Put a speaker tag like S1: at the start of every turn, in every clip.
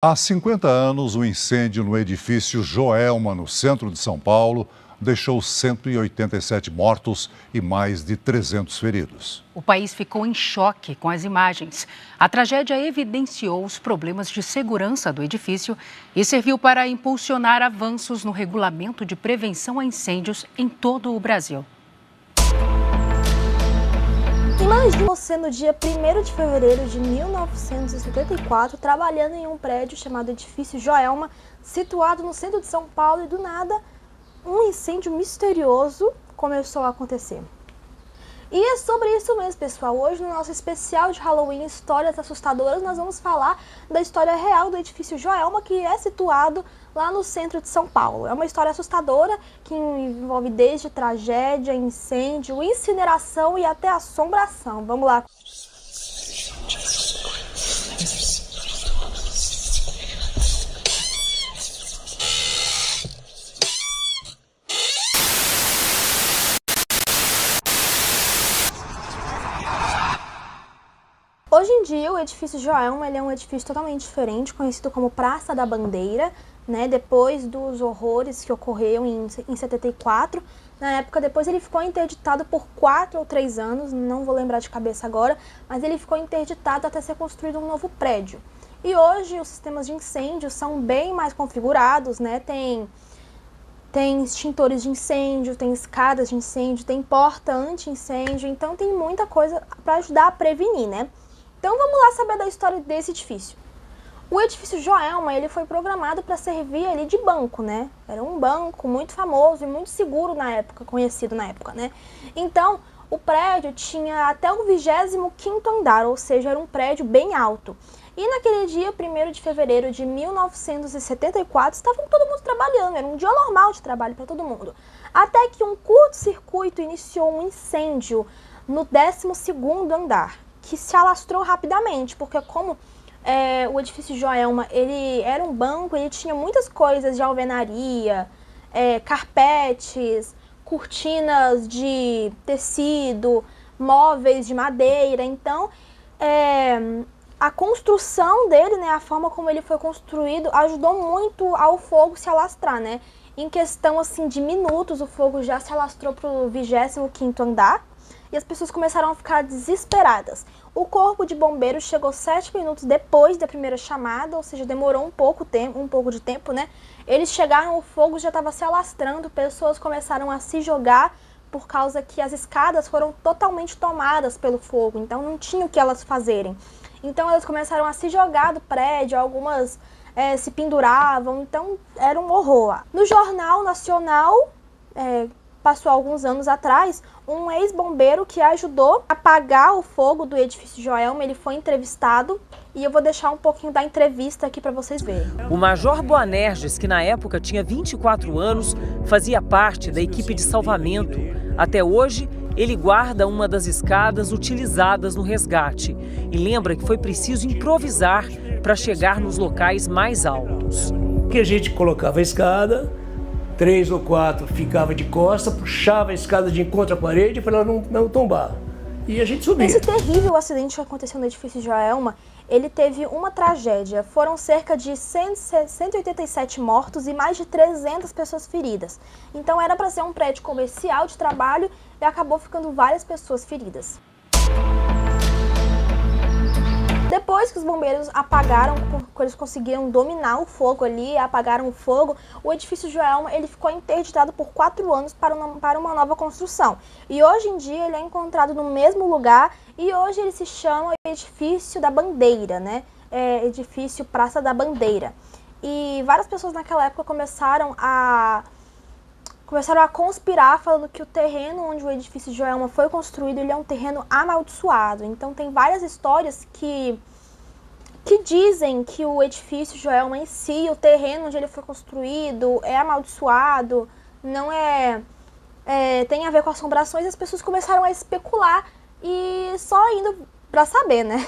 S1: Há 50 anos, o incêndio no edifício Joelma, no centro de São Paulo, deixou 187 mortos e mais de 300 feridos.
S2: O país ficou em choque com as imagens. A tragédia evidenciou os problemas de segurança do edifício e serviu para impulsionar avanços no regulamento de prevenção a incêndios em todo o Brasil.
S3: Imagine você no dia 1º de fevereiro de 1974, trabalhando em um prédio chamado Edifício Joelma, situado no centro de São Paulo, e do nada, um incêndio misterioso começou a acontecer. E é sobre isso mesmo, pessoal. Hoje, no nosso especial de Halloween Histórias Assustadoras, nós vamos falar da história real do Edifício Joelma, que é situado lá no centro de São Paulo. É uma história assustadora que envolve desde tragédia, incêndio, incineração e até assombração. Vamos lá. Hoje em dia, o Edifício Joelma é um edifício totalmente diferente, conhecido como Praça da Bandeira, né? Depois dos horrores que ocorreram em 74. Na época, depois ele ficou interditado por 4 ou 3 anos, não vou lembrar de cabeça agora, mas ele ficou interditado até ser construído um novo prédio. E hoje os sistemas de incêndio são bem mais configurados, né? Tem extintores de incêndio, tem escadas de incêndio, tem porta anti-incêndio, então tem muita coisa para ajudar a prevenir, né? Então vamos lá saber da história desse edifício. O Edifício Joelma, ele foi programado para servir ali de banco, né? Era um banco muito famoso e muito seguro na época, conhecido na época, né? Então, o prédio tinha até o 25º andar, ou seja, era um prédio bem alto. E naquele dia, 1º de fevereiro de 1974, estavam todo mundo trabalhando, era um dia normal de trabalho para todo mundo. Até que um curto-circuito iniciou um incêndio no 12º andar, que se alastrou rapidamente, porque como o Edifício Joelma, ele era um banco, ele tinha muitas coisas de alvenaria, carpetes, cortinas de tecido, móveis de madeira. Então, a construção dele, né, a forma como ele foi construído, ajudou muito ao fogo se alastrar, né? Em questão assim de minutos, o fogo já se alastrou para o 25º andar e as pessoas começaram a ficar desesperadas. O corpo de bombeiros chegou 7 minutos depois da primeira chamada, ou seja, demorou um pouco de tempo, né? Eles chegaram, o fogo já estava se alastrando, pessoas começaram a se jogar por causa que as escadas foram totalmente tomadas pelo fogo, então não tinha o que elas fazerem. Então elas começaram a se jogar do prédio, algumas se penduravam, então era um horror. No Jornal Nacional, passou alguns anos atrás, um ex-bombeiro que ajudou a apagar o fogo do Edifício Joelma, ele foi entrevistado e eu vou deixar um pouquinho da entrevista aqui para vocês verem.
S4: O Major Boanerges, que na época tinha 24 anos, fazia parte da equipe de salvamento. Até hoje, ele guarda uma das escadas utilizadas no resgate e lembra que foi preciso improvisar para chegar nos locais mais altos.
S5: Que a gente colocava a escada, 3 ou 4 ficava de costa, puxava a escada de encontro à parede para ela não tombar. E a gente subia.
S3: Esse terrível acidente que aconteceu no Edifício Joelma, ele teve uma tragédia. Foram cerca de 187 mortos e mais de 300 pessoas feridas. Então era para ser um prédio comercial de trabalho e acabou ficando várias pessoas feridas. Depois que os bombeiros apagaram, porque eles conseguiram dominar o fogo ali, apagaram o fogo, o Edifício Joelma, ele ficou interditado por 4 anos para uma nova construção. E hoje em dia ele é encontrado no mesmo lugar e hoje ele se chama Edifício da Bandeira, né? Edifício Praça da Bandeira. E várias pessoas naquela época começaram a conspirar, falando que o terreno onde o Edifício Joelma foi construído, ele é um terreno amaldiçoado. Então tem várias histórias que dizem que o Edifício Joelma em si, o terreno onde ele foi construído, é amaldiçoado, não tem a ver com assombrações, e as pessoas começaram a especular e só indo pra saber, né?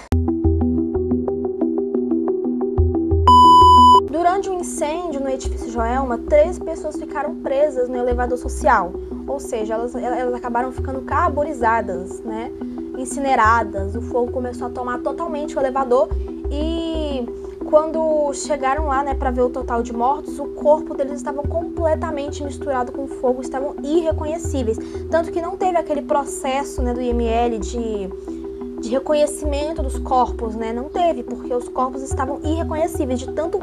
S3: Durante um incêndio no Edifício Joelma, 3 pessoas ficaram presas no elevador social, ou seja, elas acabaram ficando carbonizadas, né? Incineradas. O fogo começou a tomar totalmente o elevador e quando chegaram lá, né, para ver o total de mortos, o corpo deles estava completamente misturado com fogo, estavam irreconhecíveis. Tanto que não teve aquele processo, né, do IML de reconhecimento dos corpos, né? Não teve, porque os corpos estavam irreconhecíveis, de tanto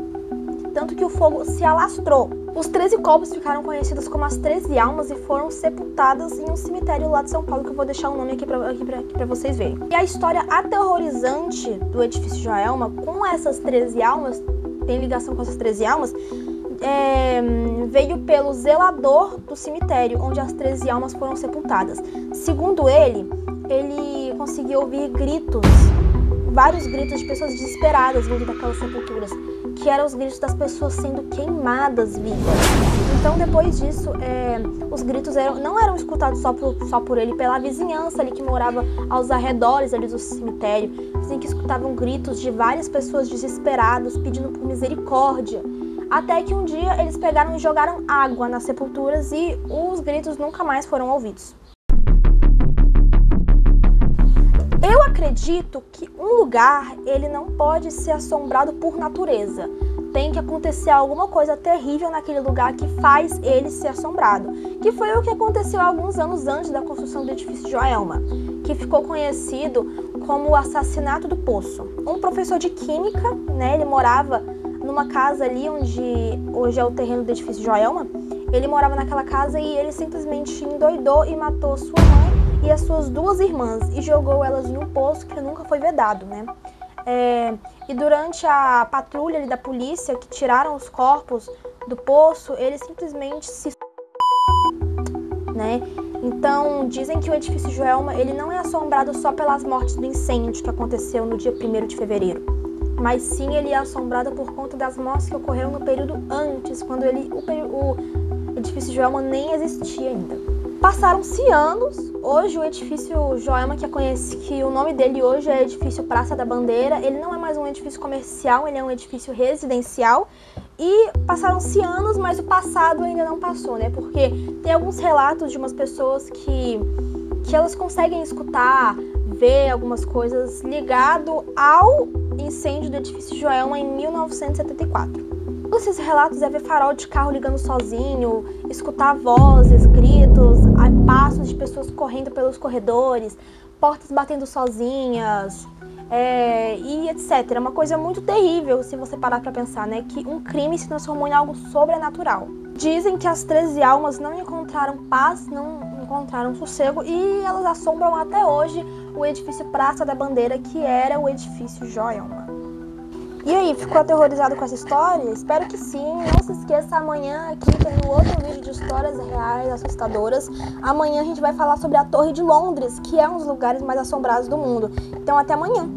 S3: que o fogo se alastrou. Os 13 corpos ficaram conhecidos como as 13 almas e foram sepultadas em um cemitério lá de São Paulo, que eu vou deixar o nome aqui para vocês verem. E a história aterrorizante do edifício Joelma, com essas 13 almas, tem ligação com essas 13 almas, veio pelo zelador do cemitério, onde as 13 almas foram sepultadas. Segundo ele conseguiu ouvir gritos, vários gritos de pessoas desesperadas vindo daquelas sepulturas, que eram os gritos das pessoas sendo queimadas vivas. Então, depois disso, os gritos não eram escutados só por ele, pela vizinhança ali que morava aos arredores ali do cemitério. Dizem que escutavam gritos de várias pessoas desesperadas pedindo por misericórdia. Até que um dia eles pegaram e jogaram água nas sepulturas e os gritos nunca mais foram ouvidos. Eu acredito que um lugar, ele não pode ser assombrado por natureza. Tem que acontecer alguma coisa terrível naquele lugar que faz ele ser assombrado. Que foi o que aconteceu alguns anos antes da construção do edifício Joelma, que ficou conhecido como o assassinato do Poço. Um professor de química, né, ele morava numa casa ali onde hoje é o terreno do edifício Joelma. Ele morava naquela casa e ele simplesmente endoidou e matou sua mãe e as suas 2 irmãs e jogou elas em um poço que nunca foi vedado, né? E durante a patrulha ali da polícia que tiraram os corpos do poço, eles simplesmente se... né? Então, dizem que o edifício Joelma, ele não é assombrado só pelas mortes do incêndio que aconteceu no dia 1º de fevereiro, mas sim ele é assombrado por conta das mortes que ocorreram no período antes, quando o edifício Joelma nem existia ainda. Passaram-se anos, hoje o edifício Joelma, que o nome dele hoje é edifício Praça da Bandeira, ele não é mais um edifício comercial, ele é um edifício residencial. E passaram-se anos, mas o passado ainda não passou, né? Porque tem alguns relatos de umas pessoas que elas conseguem escutar, ver algumas coisas ligado ao incêndio do edifício Joelma em 1974. Esses relatos é ver farol de carro ligando sozinho, escutar vozes, gritos, passos de pessoas correndo pelos corredores, portas batendo sozinhas, e etc. É uma coisa muito terrível se você parar para pensar, né? Que um crime se transformou em algo sobrenatural. Dizem que as 13 almas não encontraram paz, não encontraram sossego e elas assombram até hoje o edifício Praça da Bandeira, que era o edifício Joelma. E aí, ficou aterrorizado com essa história? Espero que sim. Não se esqueça, amanhã aqui tem um outro vídeo de histórias reais assustadoras. Amanhã a gente vai falar sobre a Torre de Londres, que é um dos lugares mais assombrados do mundo. Então até amanhã!